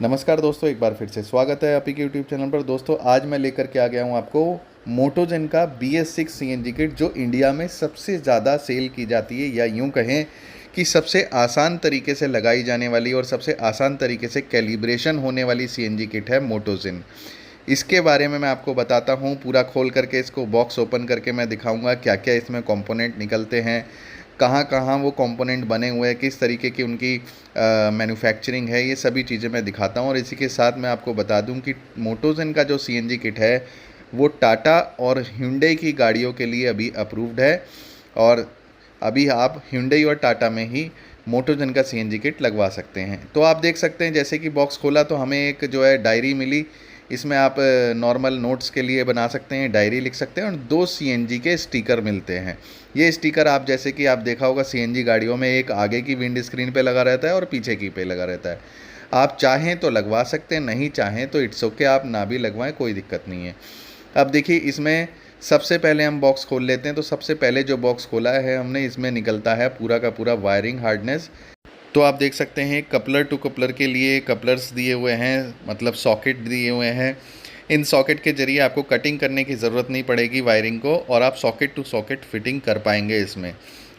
नमस्कार दोस्तों, एक बार फिर से स्वागत है आपकी यूट्यूब चैनल पर। दोस्तों आज मैं लेकर के आ गया हूँ आपको मोटोजेन का BS6 CNG किट, जो इंडिया में सबसे ज़्यादा सेल की जाती है, या यूँ कहें कि सबसे आसान तरीके से लगाई जाने वाली और सबसे आसान तरीके से कैलिब्रेशन होने वाली CNG किट है मोटोजेन। इसके बारे में मैं आपको बताता हूँ, पूरा खोल करके इसको बॉक्स ओपन करके मैं दिखाऊंगा क्या क्या इसमें कंपोनेंट निकलते हैं, कहाँ कहाँ वो कंपोनेंट बने हुए हैं, किस तरीके की उनकी मैन्युफैक्चरिंग है, ये सभी चीज़ें मैं दिखाता हूँ। और इसी के साथ मैं आपको बता दूँ कि मोटोजेन का जो CNG किट है वो टाटा और hyundai की गाड़ियों के लिए अभी अप्रूव्ड है, और अभी आप hyundai और टाटा में ही मोटोजेन का CNG किट लगवा सकते हैं। तो आप देख सकते हैं, जैसे कि बॉक्स खोला तो हमें एक जो है डायरी मिली। इसमें आप नॉर्मल नोट्स के लिए बना सकते हैं, डायरी लिख सकते हैं, और 2 CNG के स्टिकर मिलते हैं। ये स्टिकर आप जैसे कि आप देखा होगा CNG गाड़ियों में एक आगे की विंड स्क्रीन पे लगा रहता है और पीछे की पे लगा रहता है। आप चाहें तो लगवा सकते हैं, नहीं चाहें तो इट्स ओके, आप ना भी लगवाएं, कोई दिक्कत नहीं है। अब देखिए, इसमें सबसे पहले हम बॉक्स खोल लेते हैं। तो सबसे पहले जो बॉक्स खोला है हमने, इसमें निकलता है पूरा का पूरा वायरिंग हार्डनेस। तो आप देख सकते हैं कपलर टू कपलर के लिए कपलर्स दिए हुए हैं, मतलब सॉकेट दिए हुए हैं। इन सॉकेट के ज़रिए आपको कटिंग करने की ज़रूरत नहीं पड़ेगी वायरिंग को, और आप सॉकेट टू सॉकेट फिटिंग कर पाएंगे इसमें।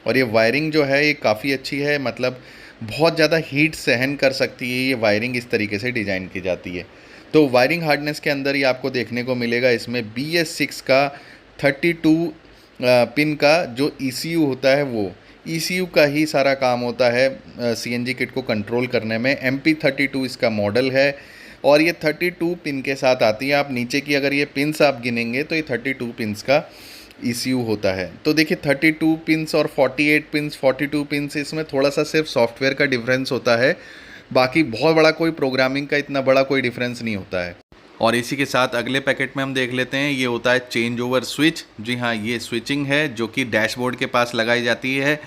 और ये वायरिंग जो है ये काफ़ी अच्छी है, मतलब बहुत ज़्यादा हीट सहन कर सकती है ये वायरिंग, इस तरीके से डिज़ाइन की जाती है। तो वायरिंग हार्डनेस के अंदर ही आपको देखने को मिलेगा इसमें BS6 का 32 पिन का जो ECU होता है, वो ECU का ही सारा काम होता है CNG किट को कंट्रोल करने में। MP32 इसका मॉडल है, और ये 32 पिन के साथ आती है। आप नीचे की अगर ये पिन्स आप गिनेंगे तो ये 32 पिन्स का ECU होता है। तो देखिए 32 पिन्स और 48 पिन्स, 42 पिन्स, इसमें थोड़ा सा सिर्फ सॉफ्टवेयर का डिफरेंस होता है, बाकी बहुत बड़ा कोई प्रोग्रामिंग का इतना बड़ा कोई डिफरेंस नहीं होता है। और इसी के साथ अगले पैकेट में हम देख लेते हैं, ये होता है चेंज ओवर स्विच। जी हाँ, ये स्विचिंग है जो कि डैशबोर्ड के पास लगाई जाती है,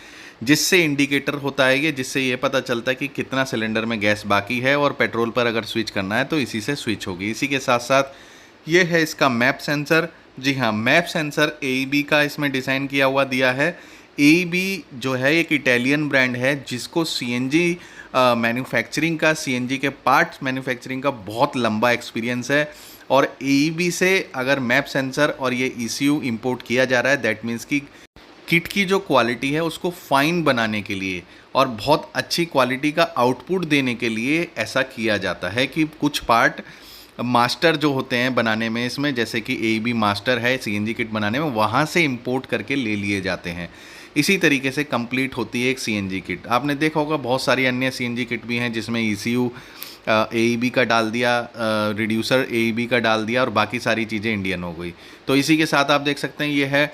जिससे इंडिकेटर होता है ये, जिससे ये पता चलता है कि कितना सिलेंडर में गैस बाकी है, और पेट्रोल पर अगर स्विच करना है तो इसी से स्विच होगी। इसी के साथ साथ ये है इसका मैप सेंसर। जी हाँ, मैप सेंसर AEB का इसमें डिज़ाइन किया हुआ दिया है। AEB जो है एक इटालियन ब्रांड है, जिसको CNG मैन्युफैक्चरिंग का, CNG के पार्ट्स मैन्युफैक्चरिंग का बहुत लंबा एक्सपीरियंस है। और AEB से अगर मैप सेंसर और ये ECU इंपोर्ट किया जा रहा है, दैट मीन्स कि किट की जो क्वालिटी है उसको फाइन बनाने के लिए और बहुत अच्छी क्वालिटी का आउटपुट देने के लिए ऐसा किया जाता है कि कुछ पार्ट मास्टर जो होते हैं बनाने में इसमें, जैसे कि AEB मास्टर है CNG किट बनाने में, वहाँ से इंपोर्ट करके ले लिए जाते हैं। इसी तरीके से कंप्लीट होती है एक CNG किट। आपने देखा होगा बहुत सारी अन्य CNG किट भी हैं जिसमें ECU AEB का डाल दिया, रिड्यूसर AEB का डाल दिया, और बाकी सारी चीज़ें इंडियन हो गई। तो इसी के साथ आप देख सकते हैं ये है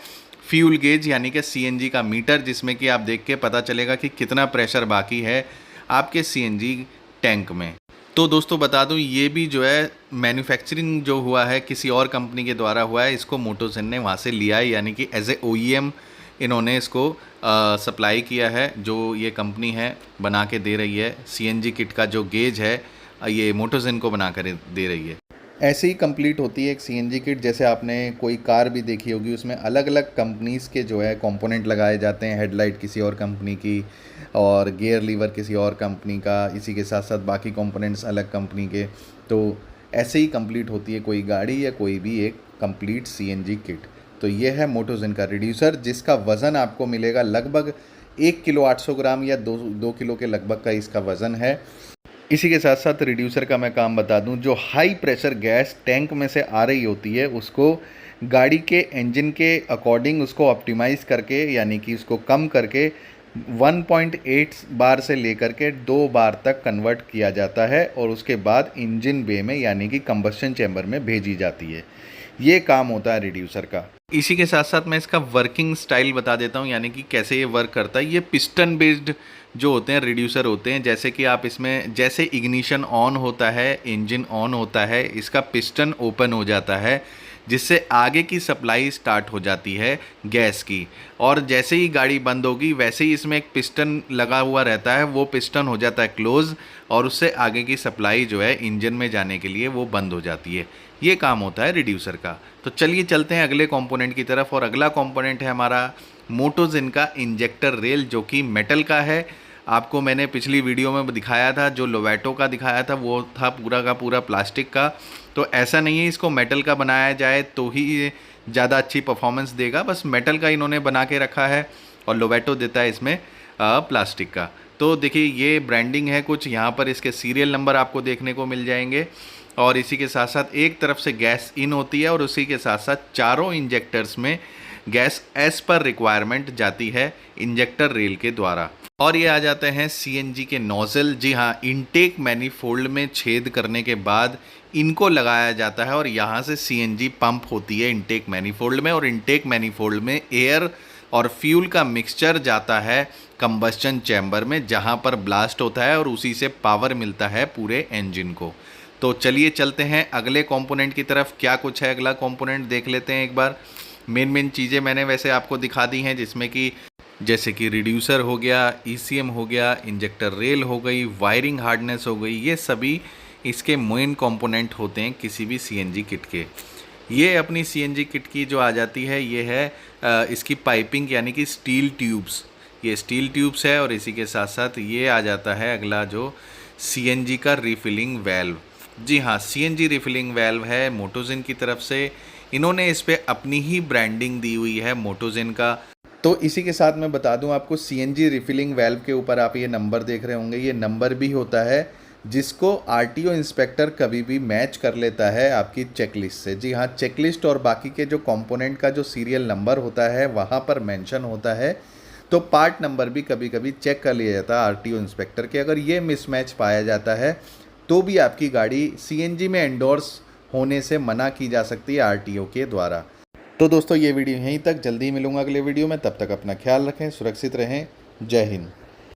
फ्यूल गेज, यानी कि CNG का मीटर, जिसमें कि आप देख के पता चलेगा कि कितना प्रेशर बाकी है आपके CNG टैंक में। तो दोस्तों बता दूं, ये भी जो है मैन्युफैक्चरिंग जो हुआ है किसी और कंपनी के द्वारा हुआ है, इसको मोटोजेन ने वहाँ से लिया है, यानी कि एज ए OEM इन्होंने इसको सप्लाई किया है। जो ये कंपनी है बना के दे रही है CNG किट का जो गेज है, ये मोटोजेन को बना कर दे रही है। ऐसे ही कंप्लीट होती है एक CNG किट। जैसे आपने कोई कार भी देखी होगी, उसमें अलग अलग कंपनीज़ के जो है कंपोनेंट लगाए जाते हैं। हेडलाइट किसी और कंपनी की, और गियर लीवर किसी और कंपनी का, इसी के साथ साथ बाकी कंपोनेंट्स अलग कंपनी के। तो ऐसे ही कंप्लीट होती है कोई गाड़ी या कोई भी एक कंप्लीट CNG किट। तो ये है मोटोजेन का रिड्यूसर, जिसका वज़न आपको मिलेगा लगभग 1 किलो 800 ग्राम या 2 किलो के लगभग का इसका वज़न है। इसी के साथ साथ रिड्यूसर का मैं काम बता दूं, जो हाई प्रेशर गैस टैंक में से आ रही होती है उसको गाड़ी के इंजन के अकॉर्डिंग उसको ऑप्टिमाइज़ करके, यानी कि उसको कम करके 1.8 बार से लेकर के 2 बार तक कन्वर्ट किया जाता है, और उसके बाद इंजन बे में, यानी कि कंबस्शन चैम्बर में भेजी जाती है। ये काम होता है रिड्यूसर का। इसी के साथ साथ मैं इसका वर्किंग स्टाइल बता देता हूँ, यानी कि कैसे ये वर्क करता है। ये पिस्टन बेस्ड जो होते हैं रिड्यूसर होते हैं। जैसे कि आप इसमें, जैसे इग्निशन ऑन होता है, इंजन ऑन होता है, इसका पिस्टन ओपन हो जाता है, जिससे आगे की सप्लाई स्टार्ट हो जाती है गैस की। और जैसे ही गाड़ी बंद होगी, वैसे ही इसमें एक पिस्टन लगा हुआ रहता है, वो पिस्टन हो जाता है क्लोज, और उससे आगे की सप्लाई जो है इंजन में जाने के लिए वो बंद हो जाती है। ये काम होता है रिड्यूसर का। तो चलिए चलते हैं अगले कंपोनेंट की तरफ, और अगला कंपोनेंट है हमारा मोटोजेन का इंजेक्टर रेल, जो कि मेटल का है। आपको मैंने पिछली वीडियो में दिखाया था, जो लोवेटो का दिखाया था वो था पूरा का पूरा प्लास्टिक का। तो ऐसा नहीं है इसको मेटल का बनाया जाए तो ही ये ज़्यादा अच्छी परफॉर्मेंस देगा, बस मेटल का इन्होंने बना के रखा है और लोवेटो देता है इसमें प्लास्टिक का। तो देखिए ये ब्रांडिंग है कुछ, यहाँ पर इसके सीरियल नंबर आपको देखने को मिल जाएंगे और इसी के साथ साथ एक तरफ से गैस इन होती है और उसी के साथ साथ चारों इंजेक्टर्स में गैस एज पर रिक्वायरमेंट जाती है इंजेक्टर रेल के द्वारा। और ये आ जाते हैं सीएनजी के नोजल। जी हाँ, इनटेक मैनिफोल्ड में छेद करने के बाद इनको लगाया जाता है और यहाँ से सीएनजी पंप होती है इनटेक मैनिफोल्ड में, और इनटेक मैनिफोल्ड में एयर और फ्यूल का मिक्सचर जाता है कंबस्चन चैम्बर में, जहाँ पर ब्लास्ट होता है और उसी से पावर मिलता है पूरे इंजन को। तो चलिए चलते हैं अगले कंपोनेंट की तरफ। क्या कुछ है अगला कंपोनेंट देख लेते हैं एक बार। मेन चीज़ें मैंने वैसे आपको दिखा दी हैं, जिसमें कि जैसे कि रिड्यूसर हो गया, ईसीएम हो गया, इंजेक्टर रेल हो गई, वायरिंग हार्डनेस हो गई, ये सभी इसके मेन कंपोनेंट होते हैं किसी भी सीएनजी किट के। ये अपनी सीएनजी किट की जो आ जाती है ये है इसकी पाइपिंग, यानी कि स्टील ट्यूब्स। ये स्टील ट्यूब्स है और इसी के साथ साथ ये आ जाता है अगला जो सीएनजी का रिफिलिंग वेल्व। जी हाँ, सीएनजी रिफिलिंग वेल्व है मोटोजिन की तरफ से। इन्होंने इस पर अपनी ही ब्रांडिंग दी हुई है मोटोजिन का। तो इसी के साथ मैं बता दूं आपको, सीएनजी रिफिलिंग वेल्व के ऊपर आप ये नंबर देख रहे होंगे, ये नंबर भी होता है जिसको आरटीओ इंस्पेक्टर कभी भी मैच कर लेता है आपकी चेकलिस्ट से। जी हाँ, चेकलिस्ट और बाकी के जो कंपोनेंट का जो सीरियल नंबर होता है वहाँ पर मेंशन होता है, तो पार्ट नंबर भी कभी कभी चेक कर लिया जाता है आरटीओ इंस्पेक्टर के। अगर ये मिसमैच पाया जाता है तो भी आपकी गाड़ी सीएनजी में एंडोर्स होने से मना की जा सकती है आरटीओ के द्वारा। तो दोस्तों ये वीडियो यहीं तक, जल्दी ही मिलूंगा अगले वीडियो में, तब तक अपना ख्याल रखें, सुरक्षित रहें। जय हिंद।